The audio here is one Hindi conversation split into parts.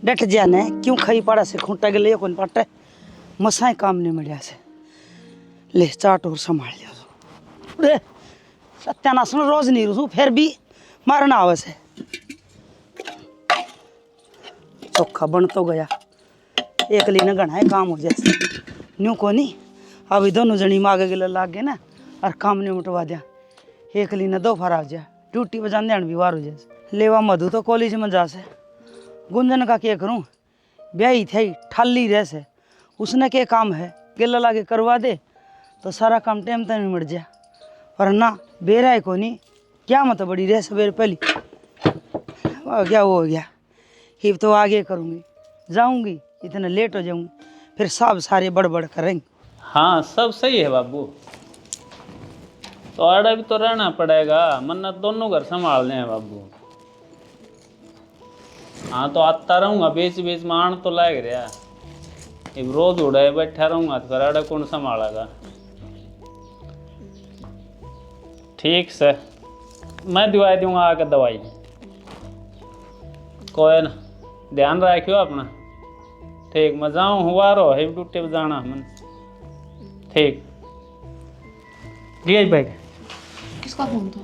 डट जाने क्यों खाई पड़ा से खूंटा के लिए कौन पटे मसाए काम नहीं मिला से ले चाट और संभाल लिया रे सत्यानाश रोज नहीं रूसू फिर भी मारना आवे से चोखा बन तो गया एक लीने गणा है काम हो जैसे न्यू को नहीं अभी दोनों जनी मागे के लाग गए ना और काम नहीं उठवा दिया एक लीने दो फर आ जा ड्यूटी पर जाने भी वार हो जाए लेवा मधु तो कॉलेज में जा से गुंजन का क्या करूं ब्याही थी ठाली रह से उसने क्या काम है गिला लागे करवा दे तो सारा काम टाइम तक मिट जाए और ना बेरा है को नहीं क्या मत बड़ी रह सवेर पहली क्या वो हो गया हिब तो आगे करूँगी जाऊँगी इतना लेट हो जाऊँगी फिर सब सारे बड़बड़ करेंगे। हाँ सब सही है बाबू, तो आड़ा भी तो रहना पड़ेगा, मन्नत दोनों घर संभालने हैं बाबू। हाँ तो आता रहूँगा बीच बीच में आन तो लाग रहा, अब रोज उड़ाए बैठा रहूँगा तो फिर आड़ा कौन संभालेगा। ठीक से मैं दिवा दूँगा आके दवाई, कोई ना ध्यान रखियो अपना। ठीक मैं जाऊँ हुआ रो हिब ड्यूटी पे जाना मन। ठीक जी भाई। किसका फोन था?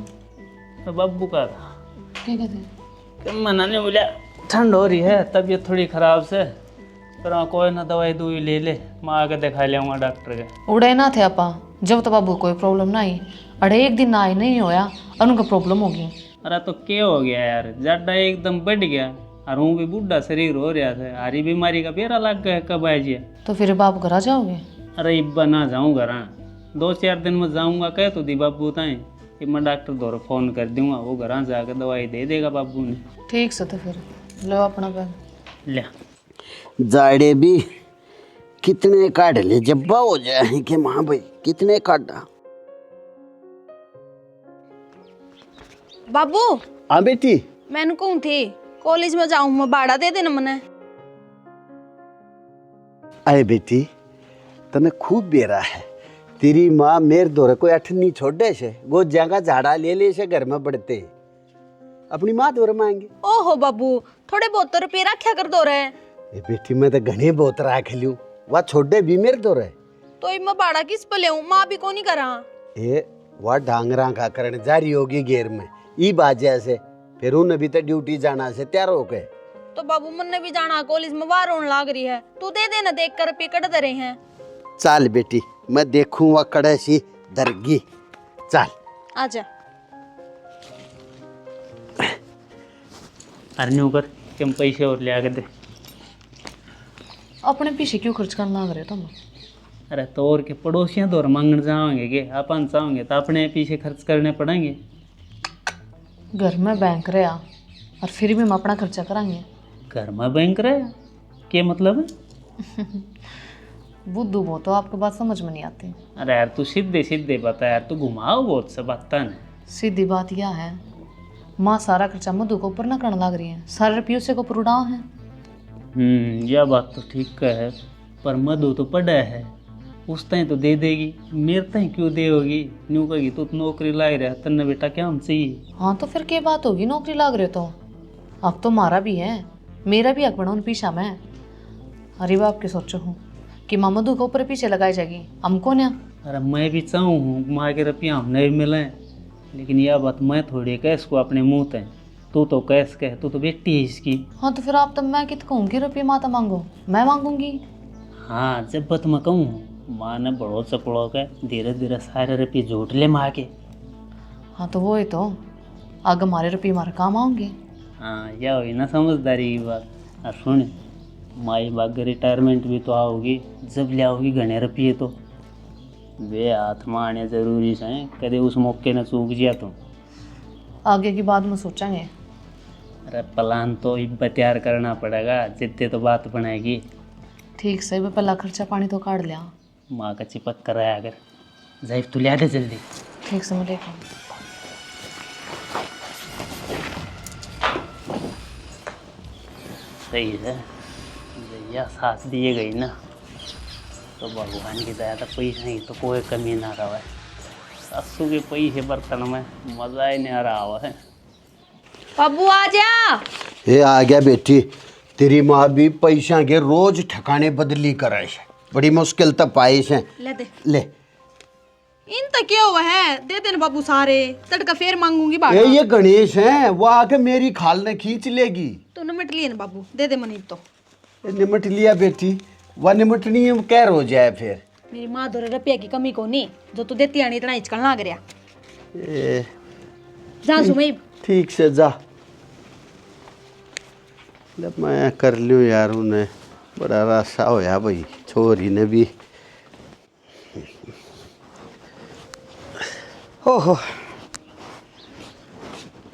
तो बब्बू का था। क्या कहते? मना नहीं बोला ठंड हो रही है तबीयत थोड़ी ख़राब से, पर हाँ कोई ना दवाई दुई ले ले, मैं आके दिखा लियाऊंगा डॉक्टर के। उड़े ना थे आपा जब तो बाबू कोई प्रॉब्लम ना आई, अरे एक दिन ना आई नहीं होया और उनका प्रॉब्लम होगी। अरे तो क्या हो गया यार, जाडा एकदम बढ़ गया और हूँ भी बूढ़ा शरीर हो रहा था, हरी बीमारी का बेरा लग गया कब आइए। तो फिर बाप घर आ जाओगे? अरे इब्बा ना जाऊँ घर, 2-4 दिन में जाऊँगा कह तो दी बाबू ताई, मैं डॉक्टर द्वारा फ़ोन कर दूँगा, वो घर जाकर दवाई दे देगा बाबू ने। ठीक से तो फिर लो अपना बैग ले जाड़े भी कितने काट ले जब्बा हो जाए कि माँ भाई कितने काटा। बाबू हाँ बेटी मैंने कहूँ थी कॉलेज में जाऊँ मैं भाड़ा दे देना मने। अरे बेटी तने खूब बेरा है, तेरी माँ मेरे दौरे को अठनी छोड़े से गो जगह झाड़ा ले ले से घर में बढ़ते अपनी माँ दौरे मांगे। ओहो बाबू थोड़े बहुत तो रुपये रखा कर दो रहे। ए बेटी मैं तो घने बहुत राख लियो, वह छोड़े भी मेरे दौरे तो मैं भाड़ा किस पे ले माँ भी को नहीं करा। ए वह डांगरा का करण जारी होगी घेर में ई बाजा से, फिर उन्हें भी तो ड्यूटी जाना से तैयार हो गए। तो बाबू मन भी जाना कॉलेज में बाहर होने लाग रही है, तू दे देना देख कर रुपये कट दे रहे हैं। चल बेटी मैं देखूं वह कड़े सी दरगी, चल आजा। अरे कर कम पैसे और ले आके दे। अपने पीछे क्यों खर्च करना लग रहे तुम? अरे तो और के पड़ोसियाँ दौर मांगने जाओगे के अपन चाहोगे तो अपने पीछे खर्च करने पड़ेंगे। घर में बैंक रहा और फिर भी हम अपना खर्चा कराएंगे। घर में बैंक रहे क्या मतलब है? बुद्धू वो तो आपको बात समझ में नहीं आती। अरे यार तू सीधे सीधे बता यार, तू घुमाओ बहुत से बता नहीं। सीधी बात यह है माँ सारा खर्चा मधु को ऊपर ना करने लग रही है, सारे रुपये से को ऊपर उड़ाओ है। यह बात तो ठीक है, पर मधु तो पड़ा है उस तय तो दे देगी, मेरे तय क्यों दे होगी? न्यू कहेगी तू तो नौकरी ला रहा तन्ने बेटा क्या हम चाहिए। हाँ तो फिर क्या बात होगी, नौकरी लाग रहे तो अब तो मारा भी है, मेरा भी हक बना उन पीछा में। अरे बाप के सोचो हूँ कि माँ मधु के ऊपर पीछे लगाई जाएगी हमको ना। अरे मैं भी चाहूँ हूँ माँ के रुपया हम नहीं मिले, लेकिन यह बात मैं थोड़ी कैस को अपने मुँह तय, तू तो कैस कह, तू तो बेटी है इसकी। हाँ तो फिर आप तो मैं कित कहूँगी रुपये माता मांगो, मैं मांगूंगी। हाँ जब बात मैं कहूँ माँ ने बड़ो से पड़ो के धीरे धीरे सारे रुपये जोट ले माँ के। हाँ तो वो ही तो आगे हमारे रुपये हमारे काम आऊँगे। हाँ यह हुई ना समझदारी की बात। और सुन माई बाग रिटायरमेंट भी तो आओगी, जब ले आओगी घने रुपये तो वे हाथ में आने जरूरी से, कदे उस मौके ने चूक जिया तो आगे की बात में सोचेंगे। अरे प्लान तो इब तैयार करना पड़ेगा, जितने तो बात बनाएगी। ठीक से भी पहला खर्चा पानी तो काट लिया, माँ का चिपक कराया अगर जाइब तो लिया दे जल्दी। ठीक से मैं लेकर सही है, भैया साथ दिए गई ना तो भगवान की दया तो पैसा ही तो कोई कमी ना रहा है। सासू के पैसे बर्तन में मज़ा ही नहीं आ रहा है। बाबू आ जा। ये आ गया बेटी, तेरी माँ भी पैसा के रोज ठिकाने बदली करे है, बड़ी मुश्किल तब पाए है। ले दे। ले इन तक क्या हुआ है, दे देना बाबू सारे, तड़का फेर मांगूंगी ए, बाबा। ये गणेश है, वो आके मेरी खाल ने खींच लेगी। तू निमट लिए ना बाबू, दे दे मनीब तो। ए, निमट लिया बेटी, वह निमटनी है क्या हो जाए फिर। मेरी माँ दो रुपया की कमी को नहीं, जो तू देती आनी इतना हिचकल ना करया। ए, जा सुमई। ठीक से जा। जब मैं कर लूँ यार, उन्हें बड़ा रासा होया भाई, छोरी ने भी। ओहो,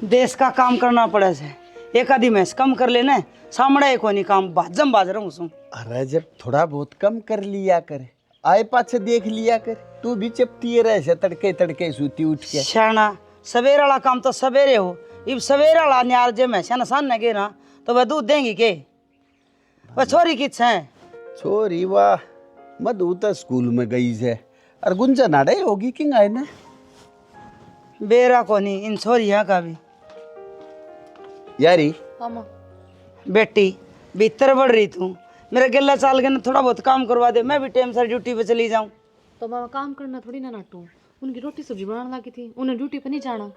देश का काम करना पड़े से, एक आधी मैस कम कर लेना, सामने एक नहीं काम बाजम बाज रहा हूँ। अरे जब थोड़ा बहुत कम कर लिया कर, आए पाछे देख लिया कर, तू भी चपटी रहे से तड़के तड़के सूती उठ के। शाना सवेरे वाला काम तो सवेरे हो, इब सवेरे वाला न्यार जे मैं शान न गे ना तो वह दूध देंगी के। वह छोरी किस है? छोरी वाह मधु तो स्कूल में गई है, और गुंजा नाड़े होगी किंग आए ना। बेरा को नहीं इन छोरिया का भी। यारी मामा बेटी भीतर बढ़ रही तू, मेरा गिल्ला चाल के ना थोड़ा बहुत काम करवा दे, मैं भी टाइम से ड्यूटी पे चली जाऊं। तो मामा काम करना थोड़ी ना नाटू, उनकी रोटी सब्जी बनाने लगी थी, उन्हें ड्यूटी पे नहीं जाना।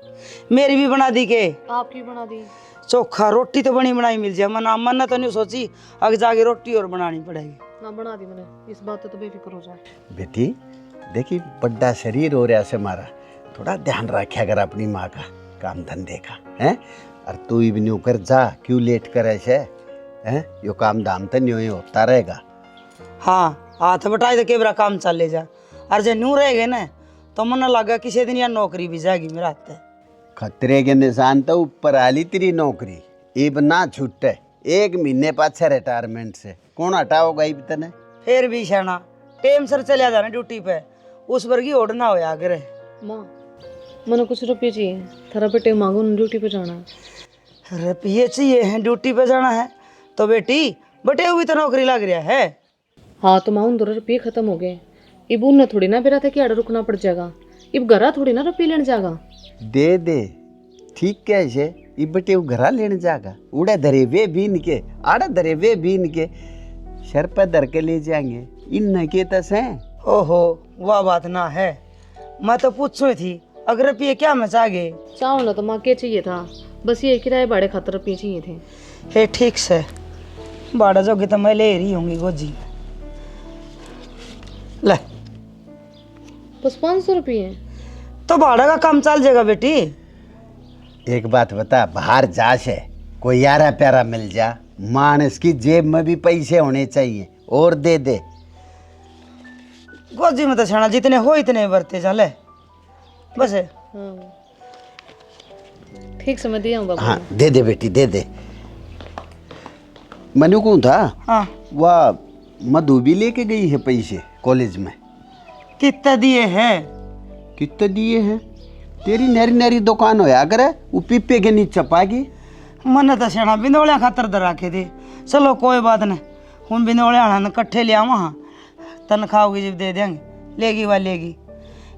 मेरी भी बना दी के, आपकी बना दी। चोखा रोटी तो बनी बनाई मिल जाए, मन तो नहीं सोची आगे जाके रोटी और बनानी पड़ेगी। ना बना दी मैंने, इस बात तो बेफिक्र हो जाए। बेटी देखी बड़ा शरीर हो रहा से मारा, थोड़ा ध्यान रखा कर अपनी माँ का, काम धंधे का है। और तू भी न्यू कर जा, क्यों लेट करे से हैं, यो काम धाम तो न्यू ही होता रहेगा। हाँ हाथ बटाई तो केबरा काम चल ले जा, और जो न्यू रह गए ना तो मन लगा किसी दिन यार नौकरी भी जाएगी मेरा हाथ। खतरे के निशान तो ऊपर आली तेरी नौकरी, इब ना छूटे, 1 महीने पाछे रिटायरमेंट से कौन हटाओगा इब तने। फिर भी शाना टाइम सर चलिया जाना ड्यूटी पे, उस वर्गी ओढ़ ना होया करे। माँ मैंने कुछ रुपये चाहिए, थारा बेटे मांगो ना ड्यूटी पे जाना है। रुपये चाहिए हैं, ड्यूटी पे जाना है तो बेटी बटे हुई तो नौकरी लग रहा है। हाँ तो माँ उन 2 रुपये खत्म हो गए, इब उन्हें थोड़ी ना बेरा था कि आड़ा रुकना पड़ जाएगा, इब घरा थोड़ी ना रुपये लेने जाएगा। दे दे ठीक कैसे, इब बटे वो घरा लेने जाएगा, उड़े धरे वे बीन के, आड़े धरे वे बीन के, सर पे धर के ले जाएंगे इन के तस हैं। ओहो वह बात ना है, मैं तो पूछो थी अगर रुपये क्या मचा गए। चाहो ना तो माँ के चाहिए था, बस ये किराए भाड़े खातर रुपये चाहिए थे। हे ठीक से बाड़ा जोगे तो मैं ले रही होंगी गोजी ले, बस 500 रुपये। तो भाड़ा का काम चल जाएगा बेटी। एक बात बता, बाहर जा से कोई यारा प्यारा मिल जा, मानस की जेब में भी पैसे होने चाहिए, और दे दे। गोजी में तो छाना जितने हो इतने बरते जा ले बस है। हाँ ठीक समझ दिया हूँ बाबू। हाँ दे दे बेटी दे दे। मनु कौन था? हाँ वह मधु भी लेके गई है पैसे कॉलेज में। कितना दिए हैं? कितने दिए हैं? तेरी नरी नरी दुकान होया करे, वो पीपे के नीचे पागी। मन तो छाना बिंदोलिया खातर दरा के थे, चलो कोई बात नहीं, हूँ बिंदोलिया ने कट्ठे लिया वहाँ तनख्वाह जब दे देंगे, लेगी वह लेगी।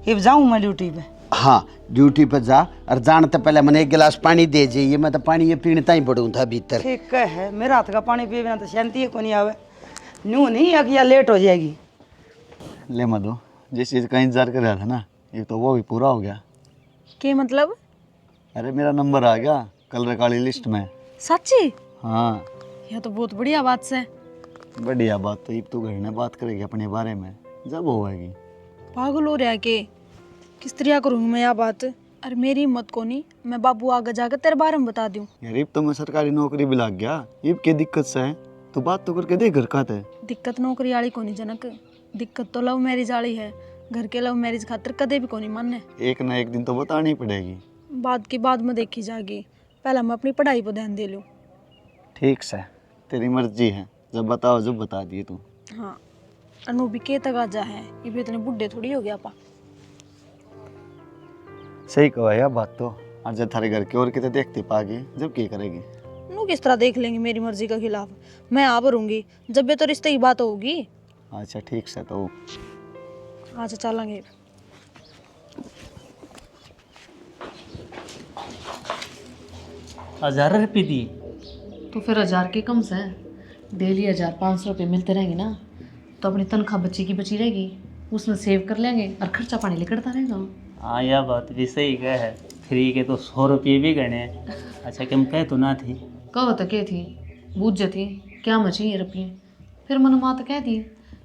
अब जाऊँ मैं ड्यूटी पे? हाँ ड्यूटी पर जा, और जान तो पहले मैंने 1 गिलास पानी दे जाइए, मैं तो पानी ये पीता ही पड़ूँ था भीतर। ठीक है, मेरा हाथ का पानी पिए बिना तो शांति को नहीं आवे, न्यू नहीं अगिया लेट हो जाएगी। ले मधु, जिस चीज़ का इंतजार कर रहा था ना, ये तो वो भी पूरा हो गया। के मतलब? अरे मेरा नंबर आ गया कल रिकॉर्डी लिस्ट में। सच्ची? हाँ यह तो बहुत बढ़िया बात से। बढ़िया बात, तो अब तू घर में बात करेगी अपने बारे में, जब होगी। पागल हो रहा के किस तरह करूँगी मैं यह बात? अरे मेरी हिम्मत को नहीं, मैं बाबू आगे जाकर तेरे बारे में बता दूँ। यार अब तो मैं सरकारी नौकरी भी लग गया, अब क्या दिक्कत से है, तो बात तो करके देख घर का है। दिक्कत नौकरी वाली को नहीं जनक, दिक्कत तो लव मैरिज वाली है। घर के लव मैरिज खातिर कदे भी को नहीं मानने। एक ना एक दिन तो बतानी पड़ेगी। बाद की बाद में देखी जाएगी, पहले मैं अपनी पढ़ाई पर ध्यान दे लूँ। ठीक से तेरी मर्जी है, जब बताओ जब बता दिए तू। हाँ अनु भी के तगाजा है, ये भी इतने बुढ़े थोड़ी हो गया पा। सही कहा यार बात तो, आज जब थारे घर के और कितने देखते पागे, जब क्या करेगी। नु किस तरह देख लेंगे मेरी मर्जी का खिलाफ? मैं आ भरूंगी जब भी तो रिश्ते की बात होगी। अच्छा ठीक से, तो अच्छा चलेंगे। 1000 रुपये दिए? तो फिर 1000 के कम से हैं। डेली 1500 रुपये मिलते रहेंगे ना, तो अपनी तनख्वाह बच्ची की बची रहेगी, उसमें सेव कर लेंगे और खर्चा पानी निकलता रहेगा। हाँ, यह बात भी सही कह है। फ्री के तो 100 रुपये भी गणे हैं। अच्छा कि हम कह तो ना थी। कहो तो क्या थी, बूझ थी क्या मची ये रुपये। फिर मन माँ तो कह दी,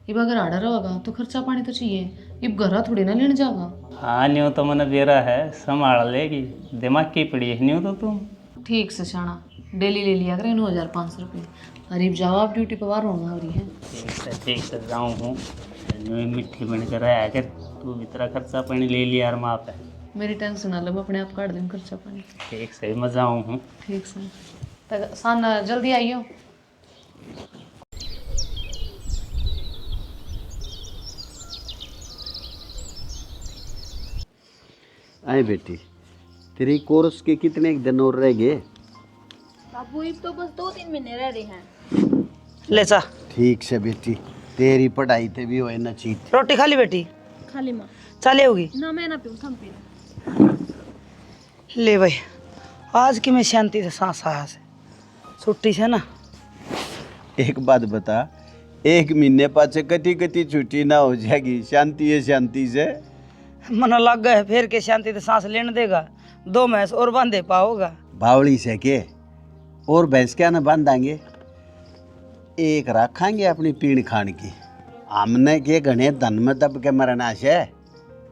अब अगर आड़ा रहेगा तो खर्चा पानी तो चाहिए, अब घरा थोड़ी ना लेने जागा। हाँ, न्यू तो मन बेरा है, संभाल लेगी, दिमाग की पड़ी है न्यू तो तुम। ठीक से शाना, डेली ले लिया करें 9500 रुपये। अरे जाओ आप ड्यूटी पर बाहर होना हो रही है। ठीक से जाऊँ हूँ, न्यू मिट्टी बन कर आया कर, तू भी तेरा खर्चा पानी ले लिया यार माँ पे। मेरी टेंशन ना लो, मैं अपने आप काट दूँ खर्चा पानी। ठीक से मजा आऊँ हूँ। ठीक से तक सान जल्दी आइयो। आए बेटी, तेरी कोर्स के कितने दिन और रह गए? बाबू अब तो बस 2-3 महीने रह रहे हैं। ले चा ठीक से बेटी, तेरी पढ़ाई ते भी होए ना चीत। रोटी खा ली बेटी? खाली माँ चाले होगी ना, मैं ना पीऊँ, थम पी। ले भाई, आज की मैं शांति से सांस आया से छुट्टी से ना। एक बात बता, 1 महीने पाछे कटी कटी छुट्टी ना हो जाएगी शांति है शांति से? मन लग गए फिर के शांति से सांस लेने देगा, 2 भैंस और बांधे पाओगा। बावली से के और भैंस क्या ना बांधांगे, एक रखेंगे अपनी पीण खान की। हमने के घने धन में दब के मरना से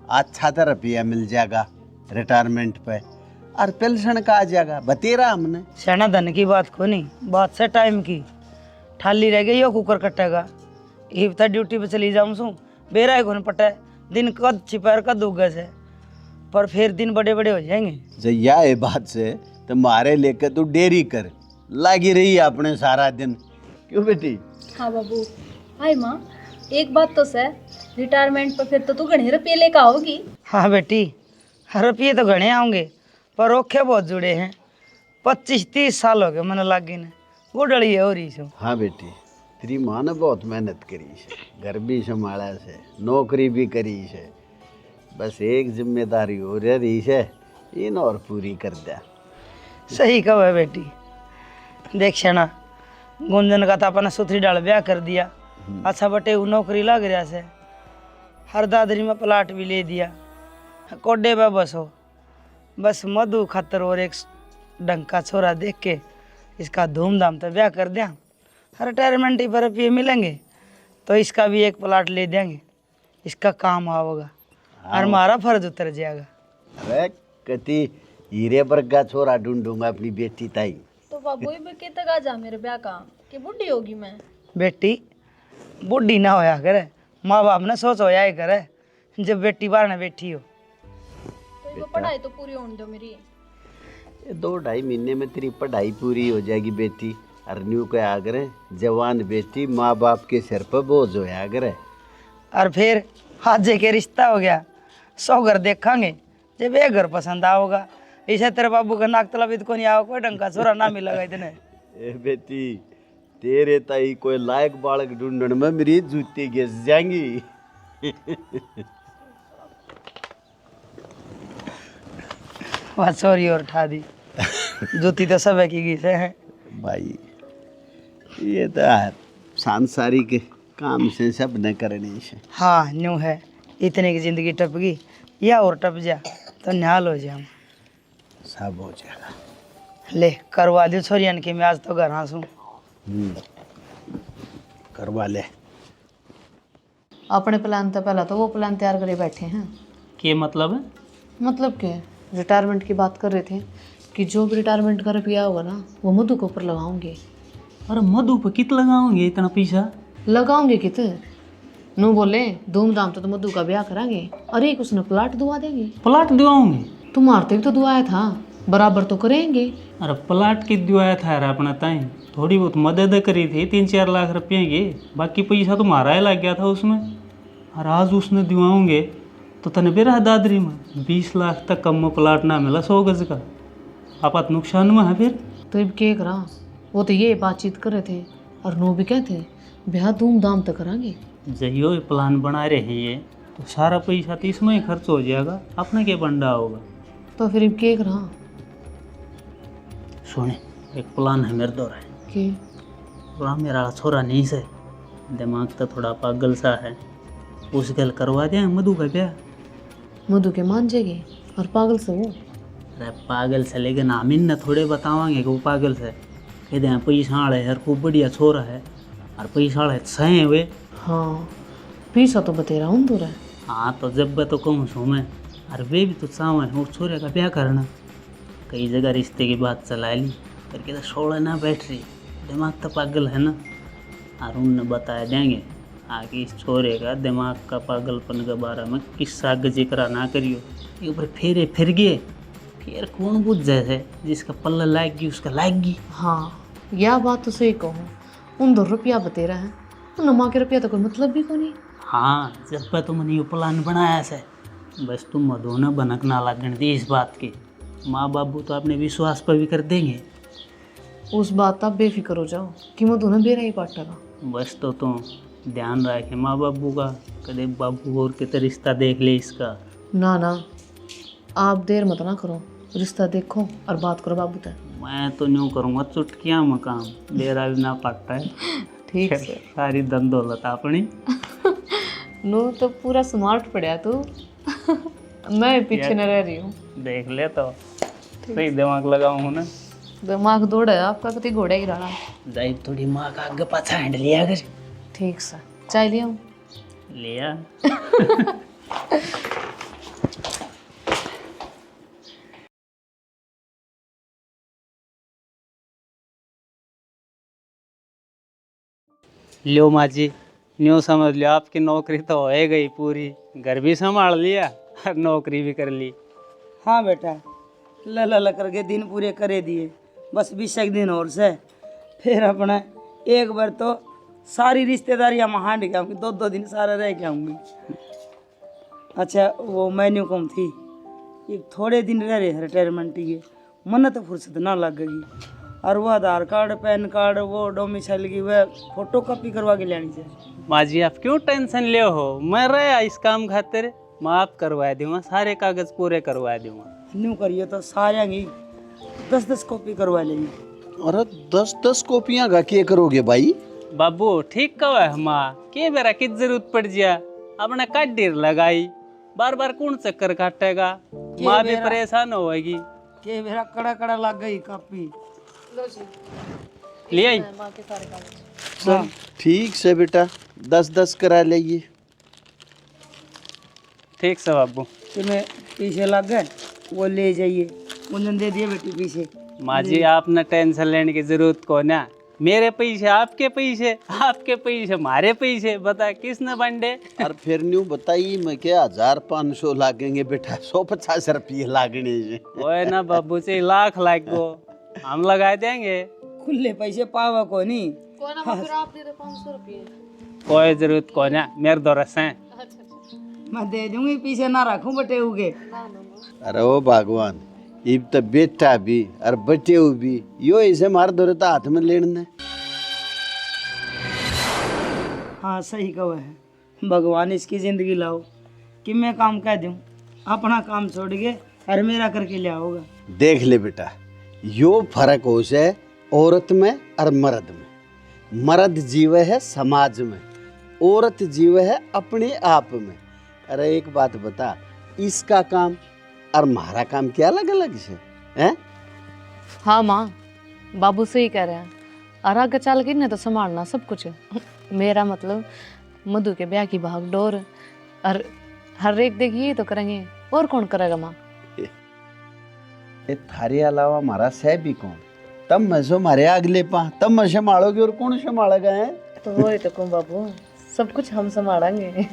अच्छा तो रुपया मिल जाएगा रिटायरमेंट पे, और पेंशन का आ जाएगा, बतेरा हमने। सेना धन की बात को नहीं, बात से टाइम की। ठाली रह गई यो कुकर कटेगा, ये तो ड्यूटी पे चली जाऊँ सू, बेरा घुन पटे, दिन कद छिपार कद उगस है, पर फिर दिन बड़े बड़े हो जाएंगे। जैया ये बात से तुम्हारे लेकर तू डेरी कर, लगी रही अपने सारा दिन, क्यों बेटी? हाँ बाबू। हाय माँ, एक बात तो सर, रिटायरमेंट पर फिर तो तू घने रुपये लेकर आओगी। हाँ बेटी, रुपये तो घने आऊँगे, पर औखे बहुत जुड़े हैं। 25-30 साल हो गए मन लागी ने, वो डली है हो रही सो। हाँ बेटी, तेरी माँ ने बहुत मेहनत करी है, घर भी संभाला से, नौकरी भी करी है, बस एक जिम्मेदारी हो रही है, इन और पूरी कर दिया। सही कहो है बेटी। देख शना, गुंजन का तो अपना सुथरी डाल ब्याह कर दिया, अच्छा बटे वो नौकरी लग रहा से, हर दादरी में प्लाट भी ले दिया, कोडे पे बस हो, बस मधु खातर और एक ढंग का छोरा देख के इसका धूमधाम तो ब्याह कर दिया। रिटायरमेंट ही पर रुपये मिलेंगे तो इसका भी एक प्लाट ले देंगे, इसका काम आओगा और हमारा फर्ज उतर जाएगा। अरे कति हीरे वर्ग का छोरा ढूंढूंगा अपनी बेटी ताई। तो बाबू अब के तक आ जा मेरे ब्याह का, कि बुढ़ी होगी मैं? बेटी बुढ़ी ना होया करे, माँ बाप ने सोच होया ही करे जब बेटी बाहर न बैठी हो। तो ये पढ़ाई तो पूरी होने दो मेरी। 2-2.5 महीने में तेरी पढ़ाई पूरी हो जाएगी बेटी, और न्यू क्या करे, जवान बेटी माँ बाप के सिर पर बोझ होया करे। और फिर हाजे के रिश्ता हो गया, 100 घर देखेंगे, जब एक घर पसंद आओगा। इसे तेरे बाबू का नाक तला भी को नहीं आओ, कोई ढंग का छोरा ना मिलेगा इतने। ए बेटी, तेरे ताई कोई लायक बालक ढूंढने में मेरी जूती घिस जाएंगी। वह चोरी और उठा दी, जूती तो सब की घिसे हैं भाई, ये तो यार सांसारिक काम से सब न करने से। हाँ न्यू है, इतने की जिंदगी टप गई, या और टप जा तो निहाल हो जाऊँ। सब हो जाएगा। ले करवा दी छोरियन की, मैं आज तो घर हंसूँ। करवा ले। अपने प्लान तो पहला तो वो प्लान तैयार करे बैठे हैं। के मतलब है? मतलब क्या, रिटायरमेंट की बात कर रहे थे कि जो भी रिटायरमेंट का रुपया होगा ना वो मधु के ऊपर लगाऊंगे। अरे मधु पे कित लगाओगे इतना पैसा? लगाऊंगे कित नू बोले धूमधाम तो मधु का ब्याह करांगे और एक उसने प्लाट दुआ देंगे। प्लाट दिवाओगे? तुम्हारे भी तो दुआया था, बराबर तो करेंगे। अरे प्लाट की दिवाया था यार अपना ताई, थोड़ी बहुत मदद करी थी 3-4 लाख रुपये की, बाकी पैसा तो मारा ही लग गया था उसमें। और आज उसने दिवाओगे तो तने बेरा दादरी में 20 लाख तक कम में प्लाट ना मिला 100 गज का, आपात नुकसान में है। फिर तो अब क्या करा, वो तो ये बातचीत कर रहे थे और नो भी कहते ब्याह धूमधाम तो करांगे। जहियो ये प्लान बना रहे हैं तो सारा पैसा तो इसमें ही खर्च हो जाएगा, अपना क्या बंडा होगा। तो फिर अब क्या करा? सुने, एक प्लान है मेरे दौर है कि वह मेरा छोरा नहीं से, दिमाग तो थोड़ा पागल सा है। उस गल करवा दें मधु का ब्याह। मधु के मान जाएगी और पागल से वो। अरे पागल से, लेकिन हम इन थोड़े बतावांगे कि वो पागल से। कह दें पैसा वाले है, खूब बढ़िया छोरा है और पैसा वाले सही है वे। हाँ पैसा तो बतेरा हूँ दूर है। हाँ तो जब तो कहूँ सो मैं, और वे भी तो चाहूँ वो छोरे का ब्याह करना। कई जगह रिश्ते की बात चला ली, करके तो छोड़ा ना बैठ रही, दिमाग तो पागल है ना। और उनने बताया देंगे आगे इस छोरे का दिमाग का पागलपन के बारे में किस्सा जिक्र ना करियो। ये ऊपर फेरे फिर गए, फिर कौन बुझ जाए, जिसका पल्ला लाग गई उसका लाग गई। हाँ यह बात तो सही कहूँ। उन 2 रुपया बतेरा है, उन माँ के रुपया तो कोई मतलब भी को नहीं। हाँ जब पे तुमने ये प्लान बनाया से, बस तुम मधु ने बनक ना लगन दी इस बात की। माँ बाबू तो अपने विश्वास पर भी कर देंगे। उस बात आप बेफिक्र हो जाओ कि मैं दोनों बेरा ही पाटेगा। बस तो तुम ध्यान रखे माँ बाबू का, कदे बाबू और के तो रिश्ता देख ले इसका। ना ना आप देर मत ना करो, रिश्ता देखो और बात करो बाबू तक। मैं तो न्यू करूँगा चुटकियाँ में काम, डेरा भी ना पड़ता है। ठीक है सारी धन दौलत अपनी। नो तो पूरा स्मार्ट पड़ा तू। मैं पीछे न रह रही हूँ। देख ले तो सही दिमाग लगाऊँ ना। दिमाग दौड़ है आपका, कति घोड़ा ही रहा। जाए थोड़ी माँ का आगे पाछा हैंड लिया कर। ठीक सर चाय लिया हूँ। लिया। लो माँ जी, न्यू समझ लो आपकी नौकरी तो हो गई पूरी, घर भी संभाल लिया और नौकरी भी कर ली। हाँ बेटा, ल करके दिन पूरे करे दिए, बस 20 दिन और से फिर अपना एक बार तो सारी रिश्तेदारियाँ हांड के आऊँगी, 2 दिन सारा रह के आऊँगी। अच्छा वो मेन्यू कम थी, ये थोड़े दिन रह रहे रिटायरमेंट के, मन तो फुर्सत ना लगेगी। और वो आधार कार्ड पैन कार्ड वो डोमिसाइल की वह फोटो कॉपी करवा के लेनी चाहिए। माँ जी आप क्यों टेंशन ले हो, मैं रहा इस काम खातिर, मैं आप करवा दूंगा, सारे कागज पूरे करवा दूंगा। न्यू करिए तो सारे की 10 कॉपी करवा लेंगे। अरे 10 कॉपियाँ का क्या करोगे भाई? बाबू ठीक कहो है माँ, के बेरा की जरूरत पड़ जिया, अपने काट लगाई, बार बार कौन चक्कर काटेगा, माँ भी परेशान होगी। के मेरा कड़ा कड़ा लग गई कॉपी ले आई। चल ठीक से बेटा 10 करा लेंगे। ठीक से बाबू। तुम्हें पीछे लग गए वो ले जाइए, मुझे दे दिए बेटी पीछे। माँ जी आपने टेंशन लेने की जरूरत को ना, मेरे पैसे आपके पैसे, आपके पैसे हमारे पैसे, बता किसने बंडे। और फिर न्यू बताइए मैं क्या 1500 लागेंगे बेटा, 150 रुपये लागने से। ओए ना बाबू से लाख लाख को हम लगा देंगे। खुले पैसे पावा को नहीं, आप दे दो 500 रुपये। कोई जरूरत को ना, मेरे दोस्त हैं। मैं दे दूंगी, पीछे ना रखूं बटे उगे। अरे ओ भगवान, इब तो बेटा भी और बटे भी यो ऐसे मार दो तो हाथ में लेने। हाँ सही कहो है, भगवान इसकी जिंदगी लाओ कि मैं काम कह दूं, अपना काम छोड़ के और मेरा करके ले आओगा। देख ले बेटा, यो फर्क हो से औरत में और मर्द में। मर्द जीव है समाज में, औरत जीव है अपने आप में। अरे एक बात बता, इसका काम और हमारा काम क्या अलग अलग से हैं? हाँ माँ बाबू से ही कह रहे हैं, और आगे चल के इन्हें तो संभालना सब कुछ। मेरा मतलब मधु के ब्याह की भाग डोर और हर एक देखिए तो करेंगे, और कौन करेगा माँ? ये थारे अलावा हमारा सह भी कौन? तब मैं सो मारे अगले पा, तब मैं संभालोगे और कौन संभालेगा है? तो वो ही तो कहूँ बाबू, सब कुछ हम संभालेंगे।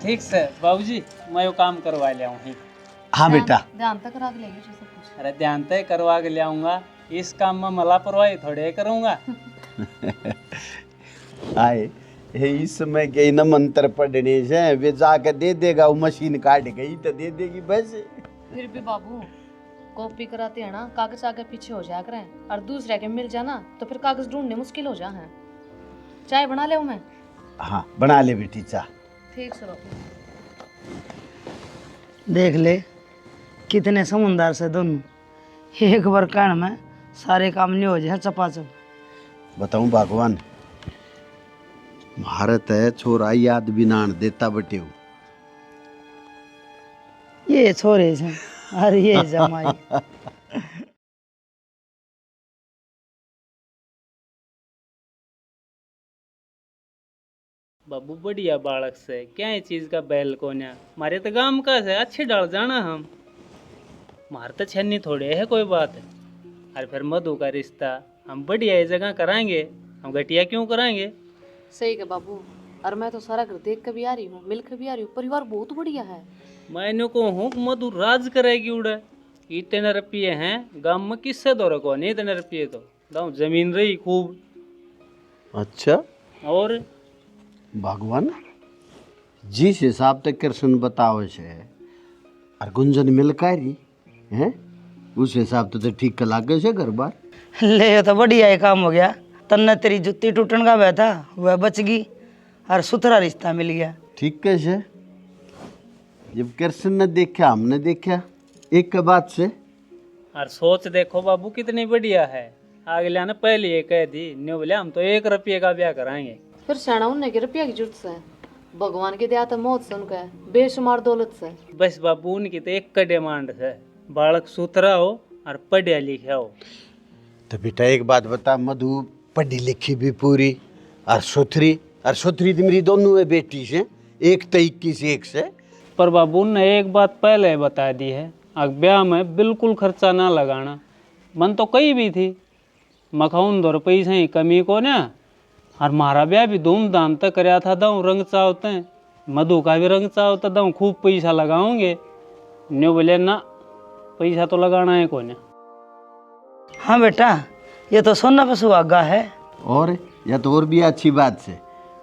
ठीक से बाबूजी, मैं वो काम करवा ले आऊँ। हाँ बेटा, ध्यान तक करा के लेंगे सब कुछ। अरे ध्यान तय करवा के ले आऊँगा, इस काम में मला परवाही थोड़े करूँगा। आए इसमें के न मंत्र पढ़ने से वे जाकर दे देगा, वो मशीन काट गई तो दे देगी बस। फिर भी बाबू कॉपी कराते हैं ना, कागज आगे पीछे हो जाया करें, और दूसरे के मिल जाना तो फिर कागज ढूंढने मुश्किल हो जा है। चाय बना ले मैं? हाँ बना ले बेटी चाह। ठीक से बाबू। देख ले कितने समझदार से दोनों, एक बार कहने में सारे काम नहीं हो जाए चपाचप। बताऊं भगवान, भारत है छोरा याद भी नान देता बटे ये छोरे से अरे ये जमाई बाबू बढ़िया बालक से क्या है चीज का बैल कोन्या मारे तो गांव का से अच्छे डाल जाना हम मार तो छन्नी थोड़े है कोई बात है। और फिर मधु का रिश्ता हम बढ़िया ये जगह कराएंगे, हम घटिया क्यों कराएंगे। सही है बाबू। और मैं तो सारा घर देख कर भी आ रही हूँ, मिल कर भी आ रही हूँ, परिवार बहुत बढ़िया है। मैंने को हूँ मधु राज करेगी उड़े। इतने रुपये हैं गांव में किससे दो रखो नहीं, इतने रुपये तो दाऊ जमीन रही खूब। अच्छा और भगवान, जिस हिसाब तक कृष्ण बताओ से और गुंजन मिलकारी हैं, उस हिसाब तो ठीक का लागे से घर बार। ले ये तो बढ़िया ही काम हो गया। तन्ने तेरी जुत्ती टूटन का वह था वह बच गई और सुथरा रिश्ता मिल गया। ठीक कैसे? जब कृष्ण ने देखा हमने देखा एक के बाद से। और सोच देखो बाबू कितनी बढ़िया है। अगले ने पहले ये कह दी न्यू बोले हम तो 1 रुपये का ब्याह कराएंगे। फिर सेना उन्हें के रुपया की जरूरत से, भगवान के दया तो मौत से उनका बेशुमार दौलत से। बस बाबू उनकी तो एक का डिमांड है, बालक सुथरा हो और पढ़िया लिखा हो। तो बेटा एक बात बता, मधु पढ़ी लिखी भी पूरी और सुथरी तो मेरी दोनों है बेटी से, एक तो 21 एक से। पर बाबू ने एक बात पहले बता दी है, अब ब्याह में बिल्कुल खर्चा ना लगाना। मन तो कही भी थी मखाउन 2 रुपये से ही कमी को ना। और मारा ब्याह भी धूमधाम तक कराया था, दाऊँ रंग चाहते हैं, मधु का भी रंग चाहता दाऊँ खूब पैसा लगाओगे। न्यू बोले ना पैसा तो लगाना है को ना। हाँ बेटा, ये तो सोना पे सुहागा है। और या तो और भी अच्छी बात से,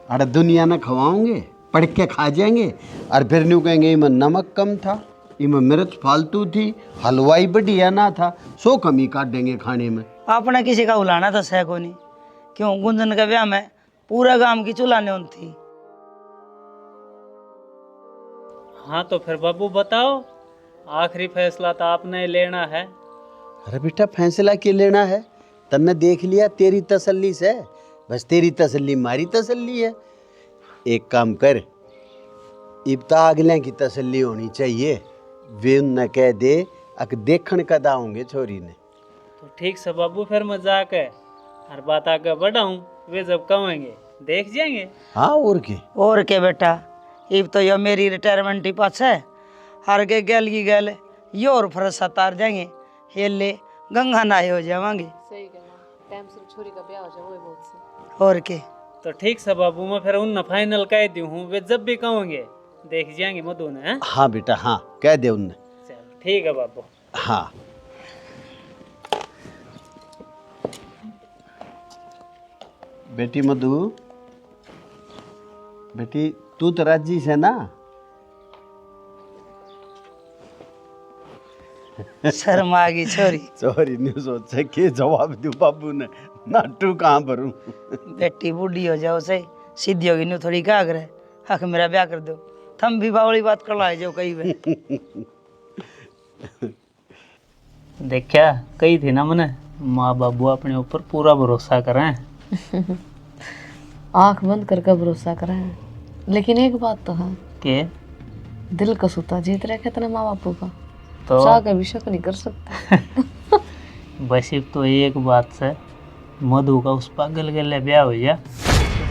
अरे दुनिया में खवाओगे, पढ़ के खा जाएंगे और फिर न्यू कहेंगे इमें नमक कम था, इमें मिर्च फालतू थी, हलवाई बढ़िया ना था, 100 कमी काट देंगे खाने में। आपने किसी का उलाना तो सह को नहीं। क्यों गुंजन के ब्याह में पूरा गांव की चुलाने उन थी। हाँ तो फिर बाबू बताओ, आखिरी फैसला तो आपने लेना है। अरे बेटा फैसला क्या लेना है, तन्ने देख लिया तेरी तसल्ली से, बस तेरी तसल्ली मारी तसल्ली है। एक काम कर, इब्ता अगले की तसल्ली होनी चाहिए, वे उन्हें कह दे अक देखण कदा होंगे छोरी ने। तो ठीक से बाबू फिर मजाक है और बात आगे बढ़ाऊं, वे जब कहेंगे देख जाएंगे। हाँ और के बेटा, इब तो यह मेरी रिटायरमेंट ही पास है। हर के गैल की गैल ये और फरस तार जाएंगे, हेले गंगा नहाए हो जावांगे। सही कहना, टाइम से छोरी का ब्याह हो जाए वो बहुत से। और के तो ठीक से बाबू मैं फिर उन फाइनल कह दी हूँ, वे जब भी कहेंगे देख जाएंगे मधु ने। हैं? हाँ बेटा हाँ कह दे उन्हें। चल ठीक है बाबू। हाँ बेटी मधु, बेटी तू तो राजी से ना? शर्मा गई छोरी। सॉरी नहीं सोचा कि जवाब दूं बाबू ने, नाटू कहाँ भरूं। बेटी बूढ़ी हो जाओ से सीधी होगी न्यू थोड़ी क्या करे, हक मेरा ब्याह कर दो। थम भी बावली बात कर लाए जो कही वे। देखा कही थी ना मैंने, माँ बाबू अपने ऊपर पूरा भरोसा करें। आंख बंद करके भरोसा करें, लेकिन एक बात तो है के दिल का सूता जीत रखे इतना माँ बापू का, तो चाह के भी शक नहीं कर सकता। बस अब तो एक बात से मधु का उस पागल गले ब्याह हो गया,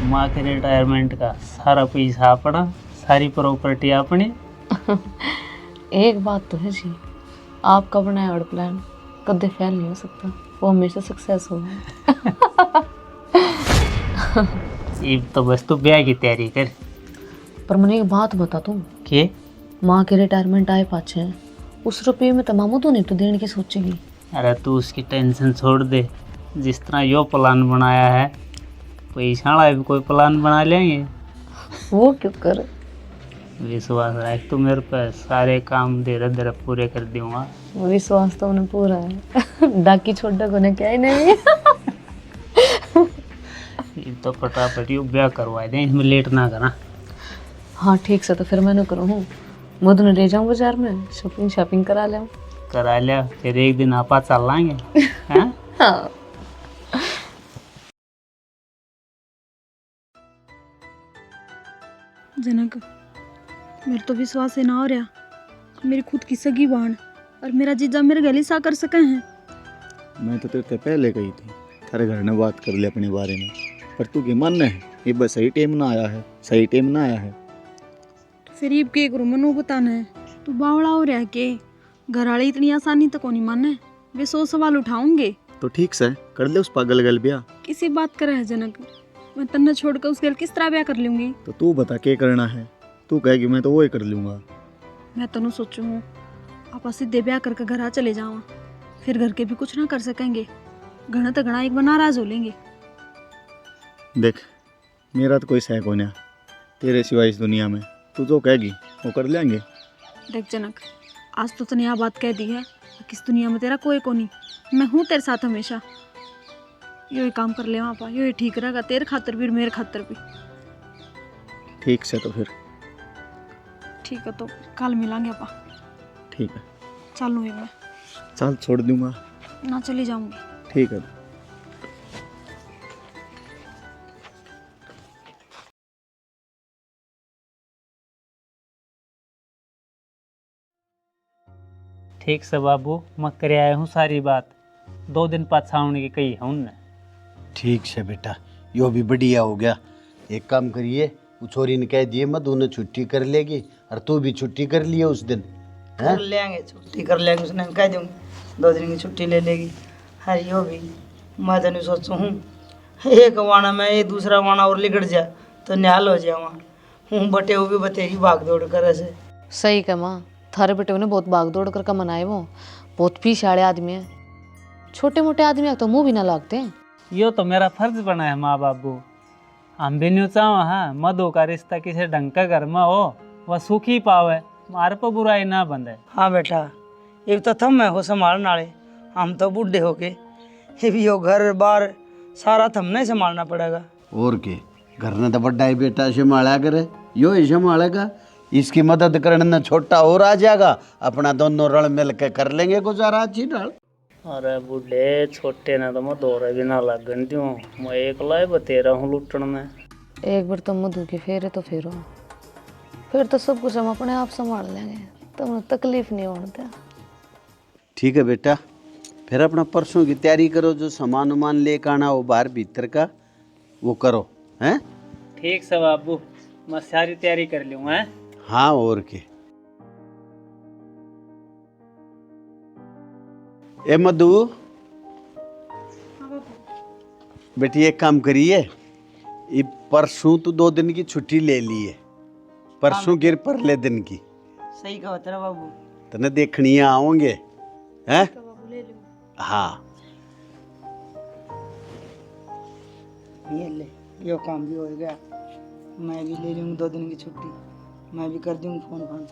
माँ के रिटायरमेंट का सारा पैसा अपना, सारी प्रॉपर्टी अपनी। एक बात तो है जी, आपका बनाया और प्लान कभी फेल नहीं हो सकता, वो हमेशा सक्सेस होगा। अब तो बस तू ब्याह की तैयारी कर। पर मैंने एक बात बता दूं, के माँ के रिटायरमेंट आए पाछे उस रुपये में तो मामू तो नहीं तो देने की सोचेगी। अरे तू उसकी टेंशन छोड़ दे, जिस तरह यो प्लान बनाया है पैसा वाला भी कोई प्लान बना लेंगे। वो क्यों कर, विश्वास रख तू मेरे पे, सारे काम धीरे धीरे पूरे कर दूंगा। विश्वास तो उन्हें पूरा है। डाकी छोड़ को क्या ही नहीं। ये तो फटाफट यू ब्याह करवा दें, इसमें लेट ना करा। हाँ ठीक से, तो फिर मैं करूँ मधु ने ले जाऊँ बाजार में, शॉपिंग करा ले। करा लिया, फिर एक दिन आपा चल लाएंगे। हाँ हाँ जनक, मेरे तो विश्वास ही ना हो रहा। मेरी खुद की सगी बहन और मेरा जीजा मेरे गले सा कर सके हैं। मैं तो तेरे से पहले कही थी थारे घर ने बात कर ले अपने बारे में, पर तू के मन है ये बस सही टाइम ना आया है, सही टाइम ना आया है। तो फिर ये के करूँ मनु बताना है। तू बावड़ा हो रहा के घर वाले इतनी आसानी तो नहीं माने, वे 100 सवाल उठाऊंगे। तो ठीक से कर ले उस पागल गल ब्याह। किसी बात कर है जनक, मैं तन्ने छोड़कर उस गल किस तरह ब्याह कर लूंगी। तो तू बता क्या करना है, तू कहेगी मैं तो वो ही कर लूँगा। मैं तनु सोचू हूँ आप सीधे ब्याह करके घर आ चले जाओ, फिर घर के भी कुछ ना कर सकेंगे। घना तो घना एक बार नाराज हो लेंगे। देख मेरा तो कोई सह को नहीं तेरे सिवाय इस दुनिया में, तू जो कहेगी वो कर लेंगे। देख जनक, आज तो तने यह बात कह दी है कि इस दुनिया में तेरा कोई को नहीं, मैं हूँ तेरे साथ हमेशा। यो ही काम कर ले वहाँ पर, यो ही ठीक रहेगा तेरे खातर भी और मेरे खातर भी। ठीक से तो फिर ठीक है, तो कल मिलेंगे अपा। ठीक है, चलूँ एक मैं चल छोड़ दूंगा। ना चली जाऊंगी। ठीक है। ठीक से बाबू, मैं करे आया हूँ सारी बात, 2 दिन पाछावने की कही है उनने। ठीक से बेटा, यो भी बढ़िया हो गया। एक काम करिए, वो छोरी ने कह दिए मत उन्हें छुट्टी कर लेगी और तू भी छुट्टी कर लिए उस दिन। कर लेंगे, छुट्टी कर लेंगे, उसने कह दूँगी 2 दिन की छुट्टी ले लेगी। अरे यो भी मैं तो नहीं सोचू हूँ एक वाना में ये दूसरा वाना और लिगड़ जाए तो न्याल हो जाए। वहाँ हूँ बटे वो भी बतेगी भाग दौड़ कर ऐसे। सही कहा माँ, थारे बेटे ने बहुत भाग दौड़ कर मनाए, वो बहुत पीछाड़े आदमी है। छोटे मोटे आदमी तो मुंह भी ना लागते हैं। यो तो मेरा फर्ज बना है माँ बाबू, हम भी न्यू चाहो हाँ मधु का रिश्ता किसी ढंग का घर में हो, वह सुखी पावे, मारे पर बुराई ना बंधे। हाँ बेटा, एक तो थम मैं हो संभालने वाले, हम तो बूढ़े हो गए, ये भी हो घर बार सारा थमने संभालना पड़ेगा। और के घर ने तो बड़ा ही बेटा संभाला करे, यो ही संभालेगा। इसकी मदद करने में छोटा और आ जाएगा, अपना दोनों रल मिल के कर लेंगे गुजारा अच्छी डाल। अरे बूढ़े छोटे ने तो मैं दौरे भी ना लगन दूँ, मैं एकला ही बतेरा हूँ लुटन में। एक बार तुम मधु के फेरे तो फेरो, फिर तो सब कुछ हम अपने आप संभाल लेंगे, तुम्हें तकलीफ नहीं होता। ठीक है बेटा, फिर अपना परसों की तैयारी करो, जो सामान उमान लेकर आना हो बाहर भीतर का वो करो, हैं? ठीक से बाबू, मैं सारी तैयारी कर लूँ हैं। हाँ और के। ए मधु बेटी, एक काम करिए, ये परसों तो 2 दिन की छुट्टी ले ली है, परसों गिर परले दिन की सही कहा तेरा बाबू। तने देखनी आओगे हैं? हाँ ये ले, यो काम भी हो गया, मैं भी ले लूँगी 2 दिन की छुट्टी, मैं भी कर दूँगी फोन।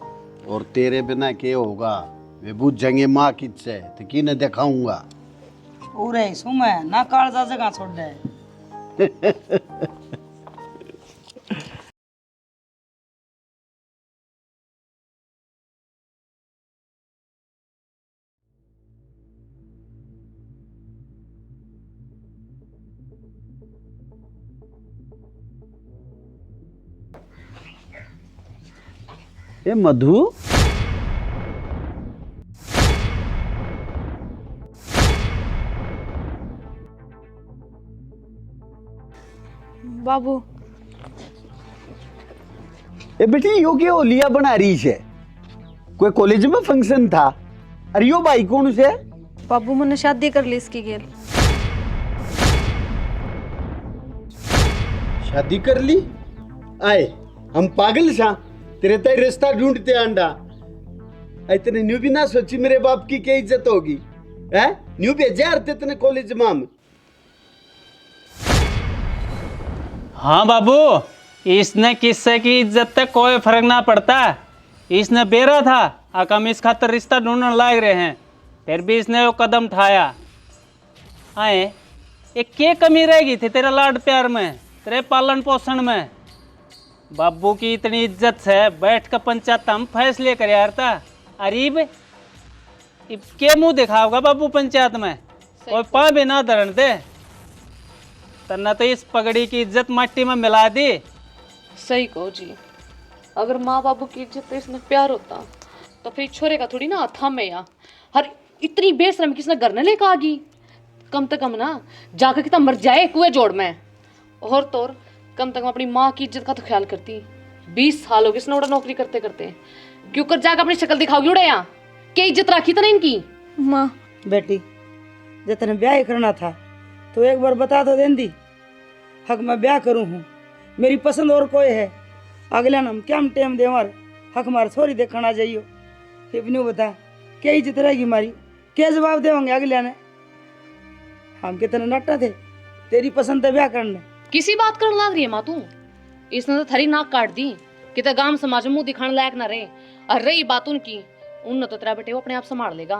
और तेरे बिना क्या होगा, वे बुझ जाएंगे माँ किससे तो की न दिखाऊंगा। पूरे सु मैं ना कालजा जगह छोड़ दे। ए मधु, बाबू ए बेटी यो क्या होलिया बना रही है? कोई कॉलेज में फंक्शन था? अरे यो भाई कौन से? बाबू मैंने शादी कर ली इसकी गेल। शादी कर ली? आए हम पागल सा, तेरे तय रिश्ता ढूंढते अंडा। इतने न्यू भी ना सोची मेरे बाप की क्या इज्जत होगी है? न्यू भेजा हरते तने कॉलेज में हम। हाँ बाबू, इसने किससे की इज्जत तक कोई फर्क ना पड़ता, इसने बेरा था हम इस खातर रिश्ता ढूंढने लाग रहे हैं, फिर भी इसने वो कदम उठाया। आए एक क्या कमी रहेगी थी तेरा लाड प्यार में, तेरे पालन पोषण में? बाबू की इतनी इज्जत से बैठ कर पंचायत हम फैसले कर यार था। अरीब के मुंह दिखाओगा बाबू पंचायत में, कोई पा भी ना धरण दे, तना तो इस पगड़ी की इज्जत मट्टी में मिला दी। सही कहो जी, अगर माँ बाबू की इज्जत तो इसमें प्यार होता तो फिर छोरे का थोड़ी ना था मैं यार। हर इतनी बेशरम किसने घर न लेकर आ गई। कम से कम ना जाकर कितना मर जाए कुएं जोड़ में। और तो और कम से कम अपनी माँ की इज्जत का तो ख्याल करती। 20 साल हो गए इसने उड़ा नौकरी करते करते, क्यों कर जाकर अपनी शक्ल दिखाओगी उड़े यहाँ? क्या इज्जत रखी था ना इनकी? माँ बेटी जितने ब्याह ही करना था तो एक बार बता तो देंदी। हक मैं ब्याह करूँ हूँ, मेरी पसंद और कोई है, अगले नाम क्या हम टेम दे मार हक मार थोड़ी देखना जाइयो। इबनू बता क्या इज्जत रहेगी हमारी, क्या जवाब देंगे अगले ने? हम कितने नट्टा थे, तेरी पसंद है ब्याह करने। किसी बात करने लग रही है माँ तू? इसने तो थरी नाक काट दी कि तो गांव समाज में मुंह दिखाने लायक ना रहे। और रही बात उनकी, उन तो तेरा बेटे वो अपने आप संभाल लेगा।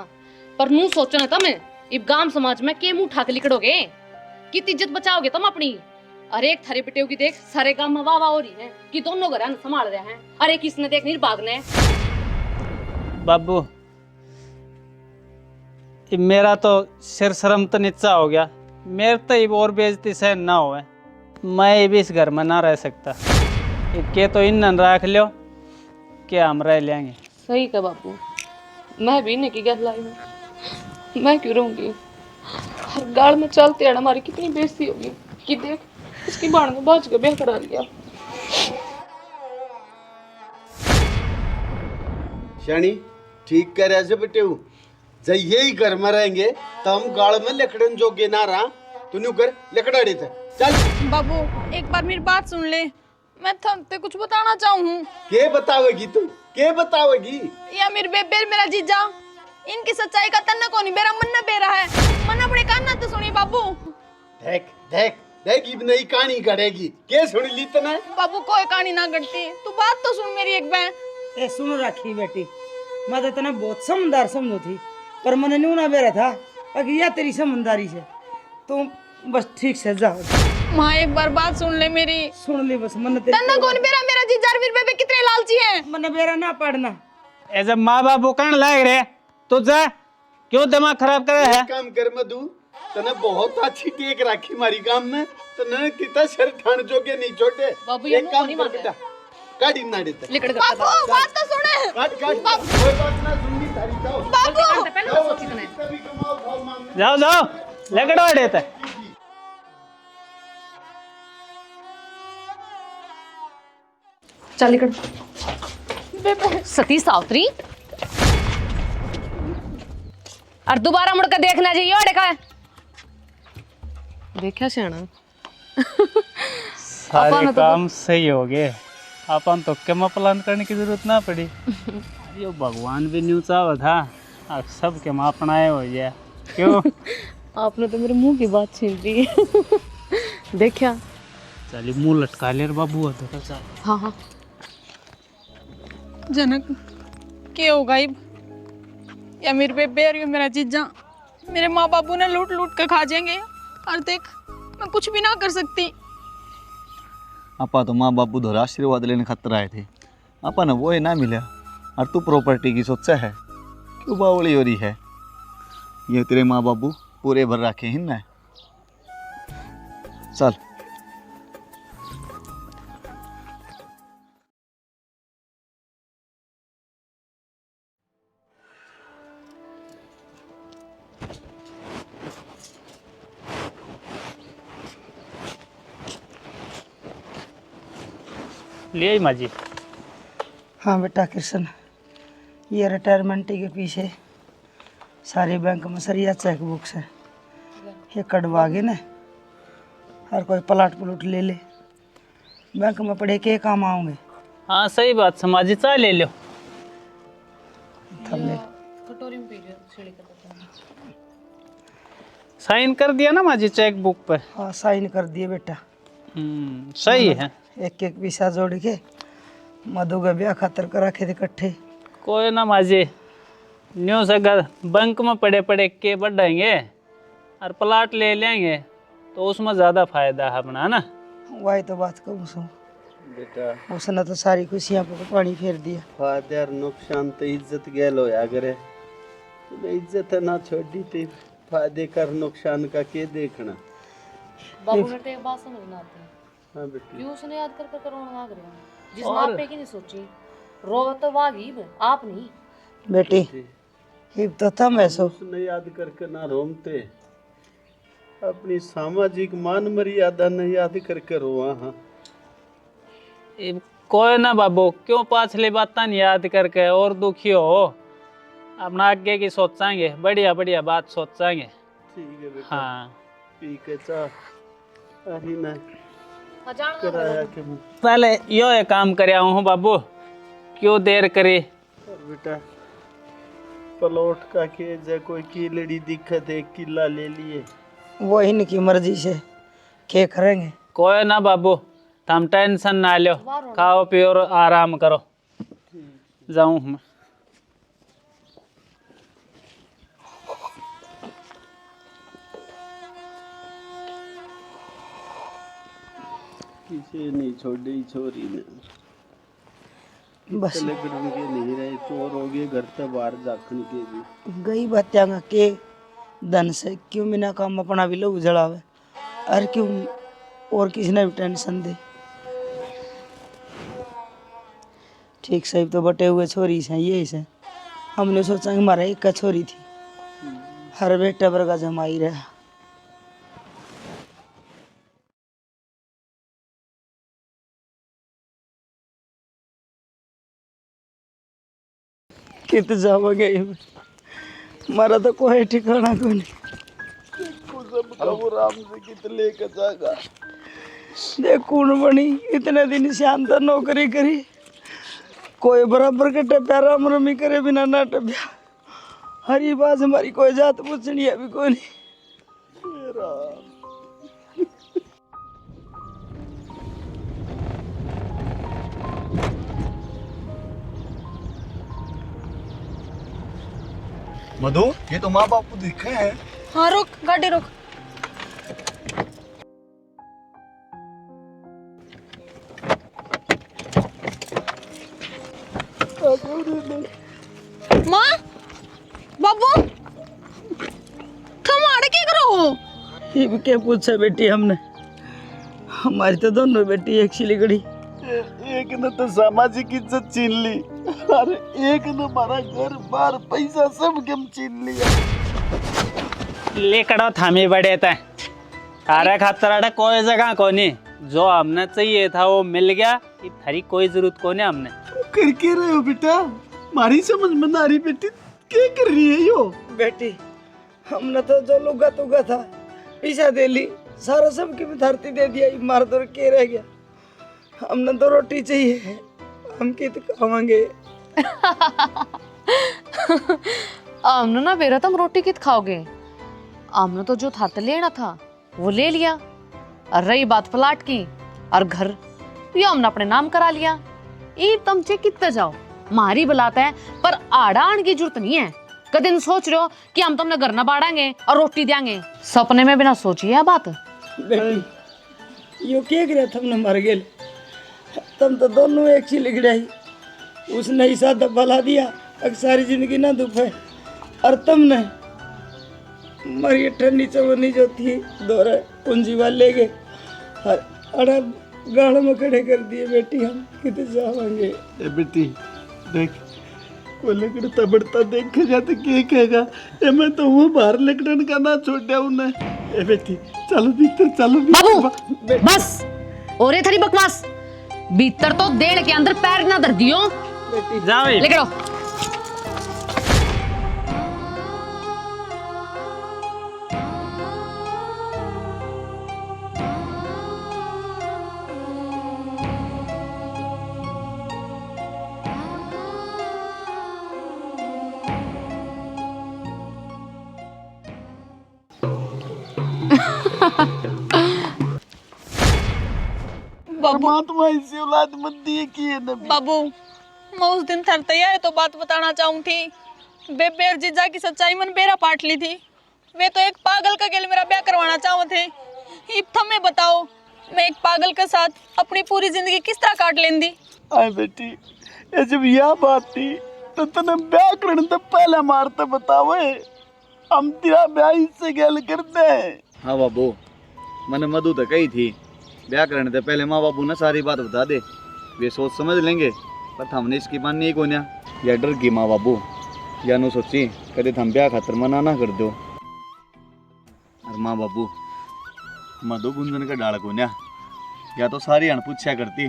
पर नू सोचो ना तुम इब गांव समाज में के मुंह उठा के लिकड़ोगे? कितनी इज्जत बचाओगे तुम अपनी? अरे एक थारे बेटे की देख सारे गांव में वाह वाह हो रही है कि दोनों घर संभाल रहे हैं। अरे किसने देख निर्भाग ने। बाबू ये मेरा तो सिर शर्म तो नीचा हो गया। मेरे तो ये और बेइज्जती सहन ना हो, मैं भी इस घर में ना रह सकता। के तो इन रख लो कि हम रह लेंगे। सही का बाबू, मैं भी नहीं की गहलाई हूँ, मैं क्यों रहूंगी? हर गाड़ में चलते हैं हमारी कितनी बेइज्जती होगी कि देख इसकी बाण में बाज के ब्याह करा लिया। शानी ठीक कर ऐसे बेटे जब यही घर में रहेंगे तो हम गाड़ में लकड़न जोगे ना रहा तू न्यू कर लकड़ा देता चल। बाबू एक बार मेरी बात सुन ले, मैं थमते कुछ बताना चाहूँ। के बतावेगी तू, के बतावेगी? या मेरे बेबे मेरा जीजा, इनकी सच्चाई का तन्ना को नहीं मेरा मन न बेरा है। मन अपने कान ना तो सुनी बाबू। देख देख देख इब नई कहानी गढ़ेगी के सुन ली तने? बाबू कोई कहानी ना गढ़ती, तू बात तो सुन मेरी एक बहन। ए सुन राखी बेटी, मैं तो इतना बहुत समझदार समझो थी पर मैंने न्यू ना बेरा था अगर यह तेरी समझदारी से तुम बस ठीक से जाओ। माँ एक बार बात सुन ले मेरी। सुन ली बस मन तेरी तन्ना कौन बेरा मेरा जीजा और मेरे बेबे कितने लालची हैं। मन बेरा ना पड़ना। ऐसे माँ बाप कहने लायक रहे तो जा, क्यों दिमाग खराब करे है? एक काम कर मधु तने बहुत अच्छी टेक राखी मारी काम में तने कितना सर ठान जोगे नहीं छोटे। बाबू, ये एक मुंह काम नहीं कर मारता। बेटा गाड़ी ना देता लिकड़ कर बाबू बात तो सुने। काट काट कोई बात ना सुननी तारी जाओ बाबू पहले तो सोची तूने। कभी कमाओ भाव मांगने जाओ जाओ लकड़वा देता। चल लिकड़। सती सावत्री और दोबारा मुड़कर देखना चाहिए। देखा देखा सियाना सारे काम सही हो गए, अपन तो क्या प्लान करने की जरूरत ना पड़ी। अरे भगवान भी न्यू चाहा था अब सब के माँ अपनाए हो गया। क्यों? आपने तो मेरे मुंह की बात छीन ली। देखा चलिए मुंह लटका ले बाबू। तो चल हाँ हाँ जनक क्या होगा इब? या मेरे बेबे और मेरा जीजा मेरे माँ बाबू ने लूट लूट कर खा जाएंगे। और देख मैं कुछ भी ना कर सकती। आपा तो माँ बापू धोरा आशीर्वाद लेने खातर आए थे, आपा ने वो ही ना मिला और तू प्रॉपर्टी की सोचा है क्यों बावली हो रही है? ये तेरे माँ बापू पूरे भर रखे हैं ना। चल ले माँ जी। हाँ बेटा कृष्ण, ये रिटायरमेंट के पीछे सारे बैंक में सरिया चेक बुक्स है, ये कटवा के ना हर कोई प्लाट प्लूट ले ले, बैंक में पड़े के काम आओगे। हाँ सही बात समाजी, चाय ले लो। थल्ले कटोरी में पी लियो सीढ़ी का पत्ता। साइन कर दिया ना माँ जी चेक बुक पर? हाँ साइन कर दिए बेटा। सही है। एक एक पैसा जोड़ के मधु का ब्याह खातर करा के इकट्ठे। कोई ना माँ जी, न्यू से घर बैंक में पड़े पड़े के बढ़ाएंगे और प्लाट ले लेंगे तो उसमें ज़्यादा फायदा है अपना, है ना? वही तो बात कहूँ सो बेटा उसने तो सारी खुशियाँ पर पानी फेर दिया। फादर नुकसान तो इज्जत गेल हो अगर तुम्हें इज्जत ना छोड़ी थी फायदे कर नुकसान का के देखना। बाबू ने तो एक बात समझ ना आती, हाँ बेटी क्यों उसने याद कर कर रोना लग रहा है? जिस माँ पे की नहीं सोची, रोवा तो वागिब, आप नहीं। बेटी हिब तो था मैं सो उसने याद करके ना रोमते, अपनी सामाजिक मान मर्यादा न याद करके रोआ। हाँ कोई ना बाबू, क्यों पाछली बात याद करके और दुखी हो। अपना आगे की सोचांगे, बढ़िया बढ़िया बात सोचांगे। ठीक है बेटा। हाँ पी के चाह अरे ना अजान कराया के मुँह। पहले यो एक काम करया हूँ बाबू, क्यों देर करे। और बेटा प्लॉट का के जे कोई कीलड़ी दिक्कत है, किला ले लिए। वो इनकी मर्जी से क्या करेंगे। कोई ना बाबू, तुम टेंशन ना लो, खाओ पियो और आराम करो। जाऊँ मैं। किसी नहीं छोड़ी छोरी ने, बस चले के नहीं रहे, चोर हो गए घर से बाहर जाखन के भी। गई बात्या के धन से क्यों बिना काम अपना भी लोग जड़ावे, अरे क्यों और किसी ने भी टेंशन दे। ठीक सही तो बटे हुए छोरी से ये से हमने सोचा कि हमारा एक का छोरी थी, हर बेटा वर्गा जमाई रहा। कित जाओगे हमारा तो कोई ठिकाना को नहीं। वो राम से कित लेकर जाएगा। देख कौन बनी इतने दिन शांत नौकरी करी, कोई बराबर के टप्या राम रमी करे बिना ना टप्या। हरी बात हमारी कोई जात पूछनी है भी कोई नहीं। मधु, ये तो माँ बाप को दिखे हैं। हाँ रुक, गाड़ी रुक। माँ बाबू तुम आड़े क्या करो। ये भी क्या पूछा बेटी हमने, हमारी तो दोनों बेटी एक सी लिगड़ी। एक ने तो सामाजिक इज्जत छीन ली, अरे एक ने हमारा घर बार पैसा सब कम छीन लिया। लेकड़ो थामी बड़े थे, थारे खातर कोई जगह को नहीं। जो हमने चाहिए था वो मिल गया, कि थारी कोई जरूरत को नहीं हमने। कर के रहे हो बेटा, मारी समझ में ना रही बेटी, क्या कर रही है यो। बेटी हमने तो जो लुगा तुगा था पैसा दे ली, सारा सब की धरती दे दिया, मार दौड़ के रह गया। हमने तो रोटी चाहिए, हम कित खावांगे। हमने ना बेरा तुम रोटी कित खाओगे। हमने तो जो था लेना था वो ले लिया, और रही बात प्लाट की और घर, ये हमने अपने नाम करा लिया। ये तुम चे कितने जाओ, मारी बुलाता है पर आड़ान की जरूरत नहीं है। कदे सोच रहे हो कि हम तुमने घर ना बाड़ांगे और रोटी देंगे, सपने में बिना सोचिए बात। बेटी यो क्या करे तुमने मर गए, तुम तो दोनों एक सी लिगड़ाई। उसने ही साथ भला दिया, अब सारी जिंदगी ना दुखे, और तुमने मरी ठंडी चवनी जो थी दौरा पूंजी वाले ले गए, अड़ा गाड़ में खड़े कर दिए। बेटी हम कितने जावांगे। ए बेटी देख, कोई लकड़ तबड़ता देखेगा तो क्या कहेगा, ए मैं तो वो बाहर लकड़न का ना छोड़ दिया उन्हें। ए बेटी चलो भीतर, चलो बाबू बस और ये थारी बकवास, भीतर तो देड़ के अंदर पैर ना धर दियो। जाओ लेके आओ। परमात्मा इसे औलाद मत दिए की है नबी। बाबू मैं उस दिन थर तैयार तो बात बताना चाहूँ थी, बेबेर जीजा की सच्चाई मन बेरा पाट ली थी। वे तो एक पागल का गेल मेरा ब्याह करवाना चाहो थे। इब थमे बताओ, मैं एक पागल के साथ अपनी पूरी जिंदगी किस तरह काट लेंदी। आए बेटी, ये जब यह बात थी तो तने ब्याह करने तो पहले मारते बतावे, हम तेरा ब्याह इससे गल करते हैं। हाँ बाबू, मैंने मधु तो कही थी ब्याह करने से पहले माँ बाबू ने सारी बात बता दे, वे सोच समझ लेंगे, पर हमने इसकी माननी को ना। या डर की माँ बाबू या नो सोची कदे थम ब्याह खातर मना ना कर दो। और माँ बाबू मधु गुंजन का डाल को ना, या तो सारी अण पूछया करती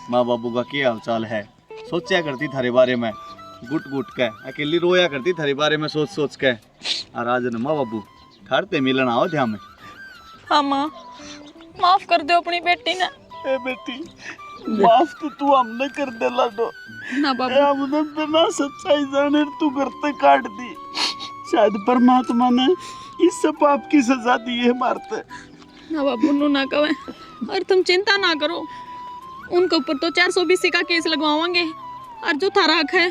माँ बाबू का क्या हाल चाल है, सोचा करती थारे बारे में गुट गुट के, अकेली रोया करती थारे बारे में सोच सोच के। और आज न माँ बाबू ठाड़ते मिलन आओ ध्यान में। हाँ माँ, माफ कर दो अपनी बेटी ने। ए बेटी, माफ तो तू हमने कर दे लाडो। ना बाबू, हमने बिना सच्चाई जाने तू करते काट दी। शायद परमात्मा ने इस पाप की सजा दी है मारते। ना बाबू नु ना कवे। और तुम चिंता ना करो, उनके ऊपर तो 420 का केस लगवाओगे, और जो थारा हक है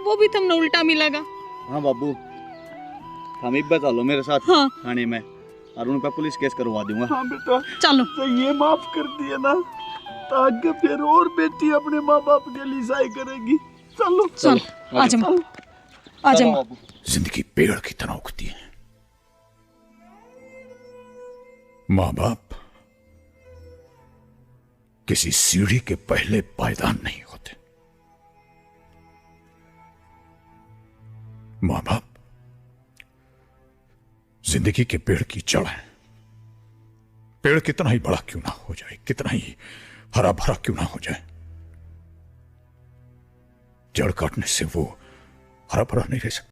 वो भी तुमने उल्टा मिलेगा। हाँ बाबू, हम एक बार चलो मेरे साथ हाँ। थाने में, और उन पर पुलिस केस करवा दूंगा। हाँ बेटा, चलो। तो ये माफ कर दिए ना, तो आगे फिर और बेटी अपने माँ बाप के लिए सहाय करेगी। चलो चल, आजा माँ, आजा माँ। जिंदगी पेड़ की तरह उगती है। माँ बाप किसी सीढ़ी के पहले पायदान नहीं होते। माँ बाप जिंदगी के पेड़ की जड़ है। पेड़ कितना ही बड़ा क्यों ना हो जाए, कितना ही हरा भरा क्यों ना हो जाए, जड़ काटने से वो हरा भरा नहीं रह सकता।